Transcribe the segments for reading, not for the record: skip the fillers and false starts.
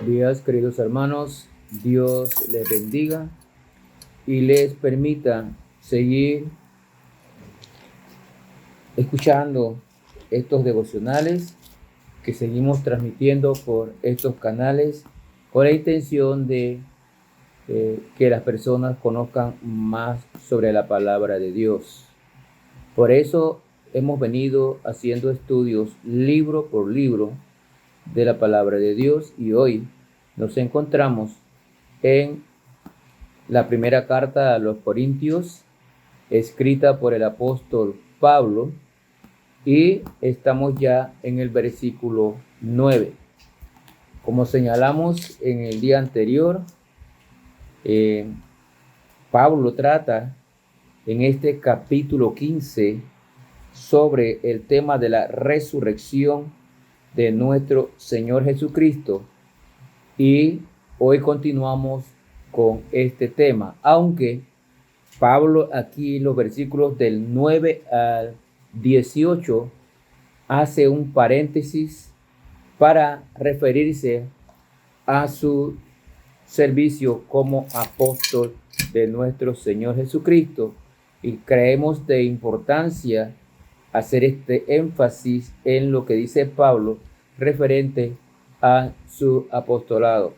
Buenos días, queridos hermanos. Dios les bendiga y les permita seguir escuchando estos devocionales que seguimos transmitiendo por estos canales con la intención de que las personas conozcan más sobre la palabra de Dios. Por eso hemos venido haciendo estudios libro por libro de la palabra de Dios y hoy nos encontramos en la primera carta a los Corintios, escrita por el apóstol Pablo, y estamos ya en el versículo 9. Como señalamos en el día anterior, Pablo trata en este capítulo 15 sobre el tema de la resurrección de nuestro Señor Jesucristo, y hoy continuamos con este tema, aunque Pablo aquí en los versículos del 9 al 18 hace un paréntesis para referirse a su servicio como apóstol de nuestro Señor Jesucristo, y creemos de importancia hacer este énfasis en lo que dice Pablo referente a su apostolado.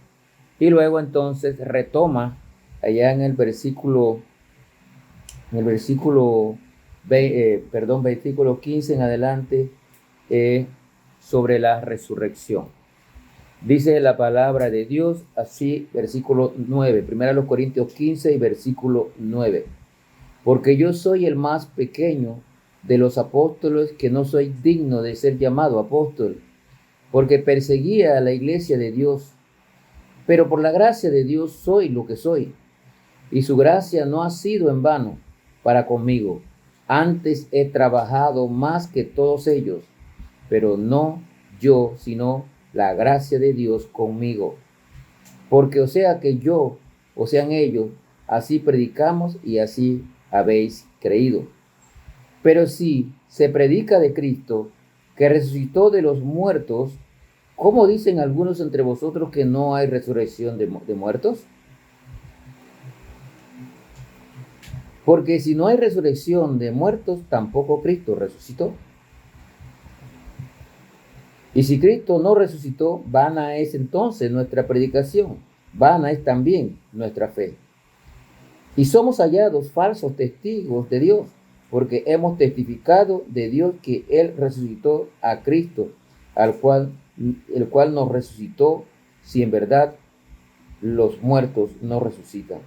Y luego entonces retoma allá en el versículo 15 en adelante, sobre la resurrección. Dice la palabra de Dios así, versículo 9, 1 Corintios 15 y versículo 9. Porque yo soy el más pequeño de los apóstoles, que no soy digno de ser llamado apóstol, porque perseguía a la iglesia de Dios. Pero por la gracia de Dios soy lo que soy, y su gracia no ha sido en vano para conmigo. Antes he trabajado más que todos ellos, pero no yo, sino la gracia de Dios conmigo. Porque o sea que yo, o sean ellos, así predicamos y así habéis creído. Pero si se predica de Cristo, que resucitó de los muertos, ¿cómo dicen algunos entre vosotros que no hay resurrección de muertos? Porque si no hay resurrección de muertos, tampoco Cristo resucitó. Y si Cristo no resucitó, vana es entonces nuestra predicación, vana es también nuestra fe. Y somos hallados falsos testigos de Dios, porque hemos testificado de Dios que Él resucitó a Cristo, el cual nos resucitó, si en verdad los muertos no resucitan.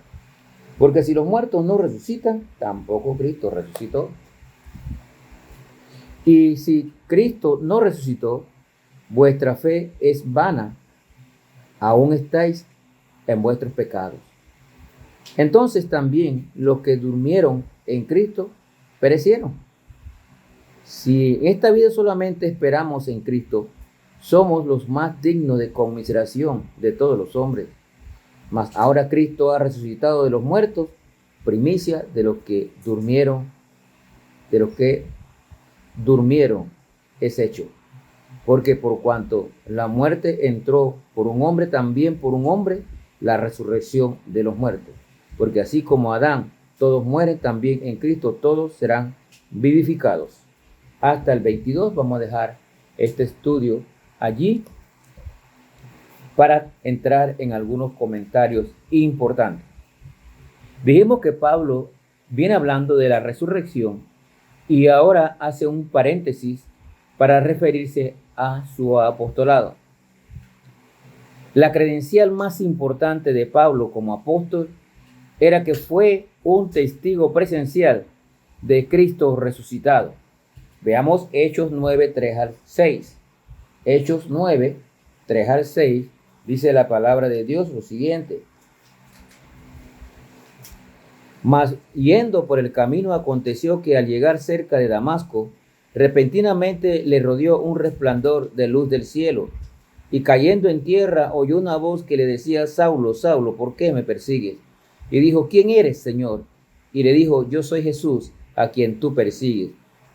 Porque si los muertos no resucitan, tampoco Cristo resucitó. Y si Cristo no resucitó, vuestra fe es vana, aún estáis en vuestros pecados. Entonces también los que durmieron en Cristo perecieron. Si en esta vida solamente esperamos en Cristo, somos los más dignos de conmiseración de todos los hombres. Mas ahora Cristo ha resucitado de los muertos, primicia de los que durmieron, es hecho. Porque por cuanto la muerte entró por un hombre, también por un hombre la resurrección de los muertos. Porque así como Adán todos mueren, también en Cristo todos serán vivificados. Hasta el 22 vamos a dejar este estudio allí para entrar en algunos comentarios importantes. Dijimos que Pablo viene hablando de la resurrección y ahora hace un paréntesis para referirse a su apostolado. La credencial más importante de Pablo como apóstol era que fue un testigo presencial de Cristo resucitado. Veamos Hechos 9, 3 al 6. Hechos 9, 3 al 6, dice la palabra de Dios lo siguiente. Mas yendo por el camino, aconteció que al llegar cerca de Damasco, repentinamente le rodeó un resplandor de luz del cielo, y cayendo en tierra oyó una voz que le decía: Saulo, Saulo, ¿por qué me persigues? Y dijo: ¿Quién eres, Señor? Y le dijo: Yo soy Jesús, a quien tú persigues.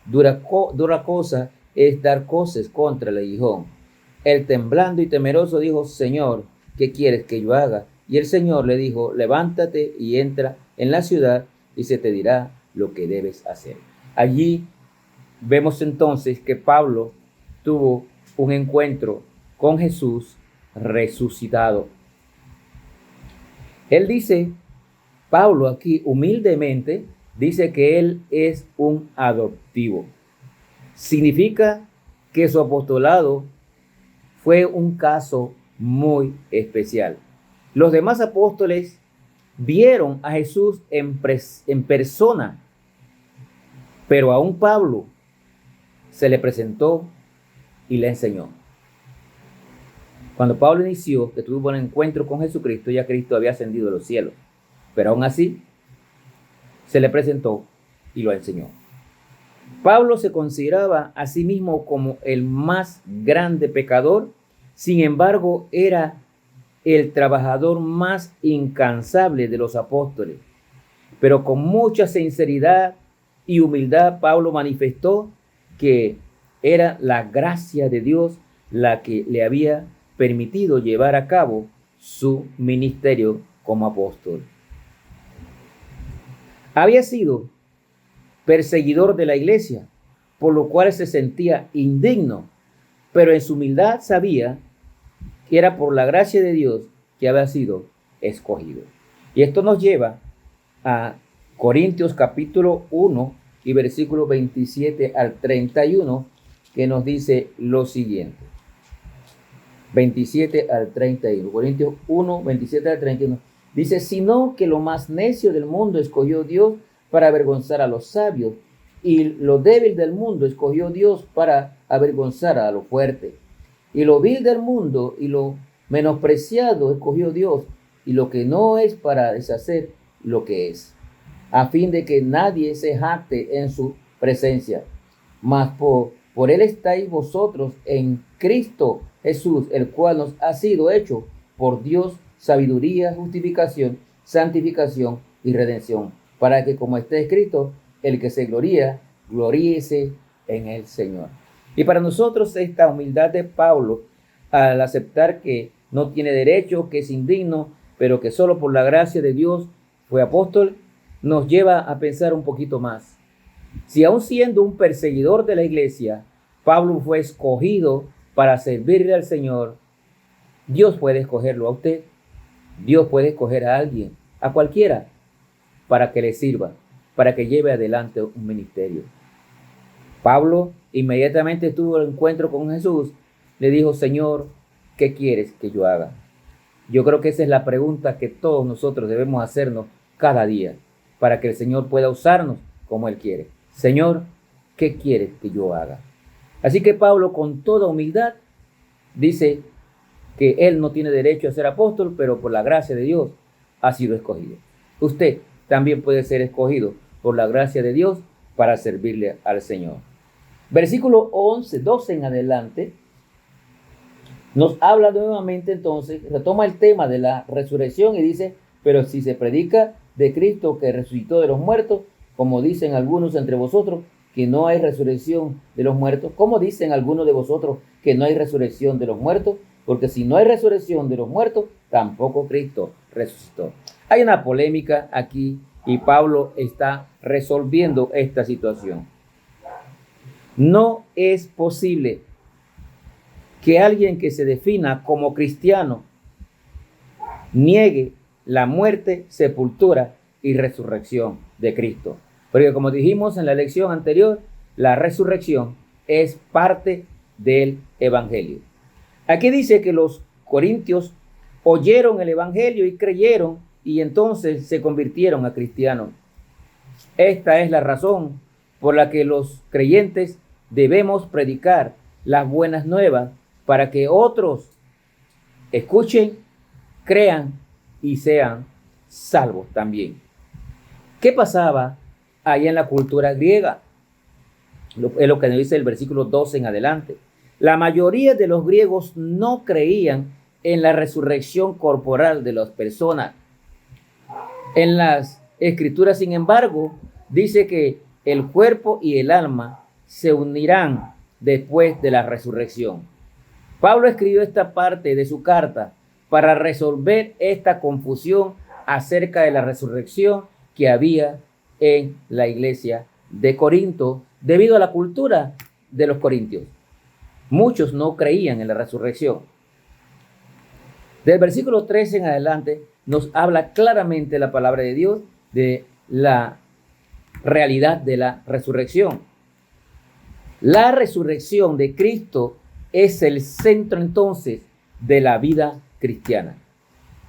Dura cosa es dar coces contra el aguijón. Él, temblando y temeroso, dijo: Señor, ¿qué quieres que yo haga? Y el Señor le dijo, levántate y entra en la ciudad y se te dirá lo que debes hacer. Allí vemos entonces que Pablo tuvo un encuentro con Jesús resucitado. Él dice, Pablo aquí humildemente, dice que él es un adoptivo. Significa que su apostolado fue un caso muy especial. Los demás apóstoles vieron a Jesús en persona, pero a un Pablo se le presentó y le enseñó. Cuando Pablo inició, que tuvo un encuentro con Jesucristo, ya Cristo había ascendido a los cielos, pero aún así se le presentó y lo enseñó. Pablo se consideraba a sí mismo como el más grande pecador, sin embargo era el trabajador más incansable de los apóstoles. Pero con mucha sinceridad y humildad Pablo manifestó que era la gracia de Dios la que le había permitido llevar a cabo su ministerio como apóstol. Había sido perseguidor de la iglesia, por lo cual se sentía indigno, pero en su humildad sabía que era por la gracia de Dios que había sido escogido. Y esto nos lleva a Corintios capítulo 1 y versículo 27 al 31, que nos dice lo siguiente. 27 al 31. Corintios 1, 27 al 31. Dice, sino que lo más necio del mundo escogió Dios para avergonzar a los sabios, y lo débil del mundo escogió Dios para avergonzar a lo fuerte. Y lo vil del mundo y lo menospreciado escogió Dios, y lo que no es para deshacer lo que es, a fin de que nadie se jacte en su presencia. Mas por él estáis vosotros en Cristo Jesús, el cual nos ha sido hecho por Dios sabiduría, justificación, santificación y redención, para que, como está escrito, el que se gloría, gloríese en el Señor. Y para nosotros esta humildad de Pablo, al aceptar que no tiene derecho, que es indigno, pero que solo por la gracia de Dios fue apóstol, nos lleva a pensar un poquito más. Si aún siendo un perseguidor de la iglesia, Pablo fue escogido para servirle al Señor, Dios puede escogerlo a usted. Dios puede escoger a alguien, a cualquiera, para que le sirva, para que lleve adelante un ministerio. Pablo inmediatamente tuvo el encuentro con Jesús, le dijo, Señor, ¿qué quieres que yo haga? Yo creo que esa es la pregunta que todos nosotros debemos hacernos cada día, para que el Señor pueda usarnos como Él quiere. Señor, ¿qué quieres que yo haga? Así que Pablo, con toda humildad, dice que él no tiene derecho a ser apóstol, pero por la gracia de Dios ha sido escogido. Usted también puede ser escogido por la gracia de Dios para servirle al Señor. Versículo 11, 12 en adelante, nos habla nuevamente entonces, retoma el tema de la resurrección y dice, pero si se predica de Cristo que resucitó de los muertos, como dicen algunos entre vosotros, que no hay resurrección de los muertos, ¿cómo dicen algunos de vosotros que no hay resurrección de los muertos? Porque si no hay resurrección de los muertos, tampoco Cristo resucitó. Hay una polémica aquí y Pablo está resolviendo esta situación. No es posible que alguien que se defina como cristiano niegue la muerte, sepultura y resurrección de Cristo. Porque como dijimos en la lección anterior, la resurrección es parte del evangelio. Aquí dice que los corintios oyeron el evangelio y creyeron y entonces se convirtieron a cristianos. Esta es la razón por la que los creyentes debemos predicar las buenas nuevas para que otros escuchen, crean y sean salvos también. ¿Qué pasaba allá en la cultura griega? Es lo que nos dice el versículo 12 en adelante. La mayoría de los griegos no creían en la resurrección corporal de las personas. En las escrituras, sin embargo, dice que el cuerpo y el alma se unirán después de la resurrección. Pablo escribió esta parte de su carta para resolver esta confusión acerca de la resurrección que había en la iglesia de Corinto debido a la cultura de los corintios. Muchos no creían en la resurrección. Del versículo 13 en adelante nos habla claramente la palabra de Dios de la realidad de la resurrección. La resurrección de Cristo es el centro entonces de la vida cristiana.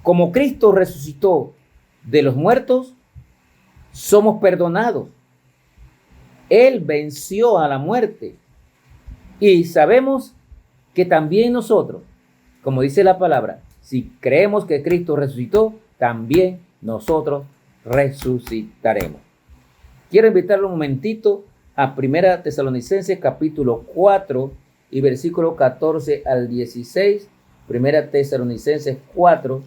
Como Cristo resucitó de los muertos, somos perdonados. Él venció a la muerte. Y sabemos que también nosotros, como dice la palabra, si creemos que Cristo resucitó, también nosotros resucitaremos. Quiero invitarle un momentito a 1 Tesalonicenses capítulo 4 y versículo 14 al 16. 1 Tesalonicenses 4,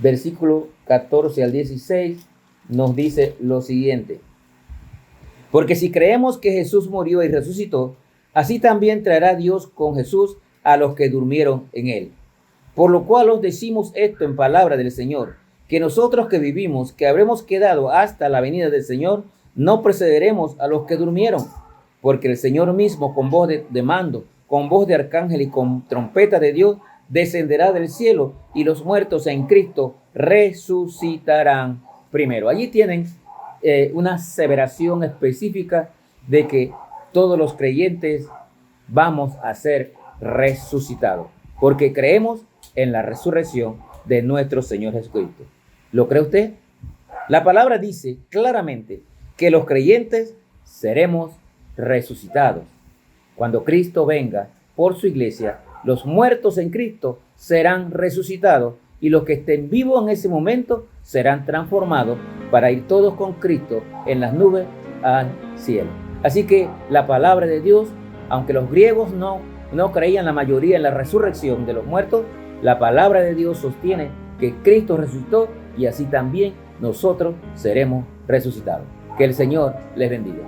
versículo 14 al 16, nos dice lo siguiente. Porque si creemos que Jesús murió y resucitó, así también traerá Dios con Jesús a los que durmieron en él. Por lo cual os decimos esto en palabra del Señor, que nosotros que vivimos, que habremos quedado hasta la venida del Señor, no precederemos a los que durmieron, porque el Señor mismo con voz de mando, con voz de arcángel y con trompeta de Dios, descenderá del cielo y los muertos en Cristo resucitarán primero. Allí tienen una aseveración específica de que todos los creyentes vamos a ser resucitados, porque creemos en la resurrección de nuestro Señor Jesucristo. ¿Lo cree usted? La palabra dice claramente que los creyentes seremos resucitados. Cuando Cristo venga por su iglesia, los muertos en Cristo serán resucitados y los que estén vivos en ese momento serán transformados para ir todos con Cristo en las nubes al cielo. Así que la palabra de Dios, aunque los griegos no creían la mayoría en la resurrección de los muertos, la palabra de Dios sostiene que Cristo resucitó y así también nosotros seremos resucitados. Que el Señor les bendiga.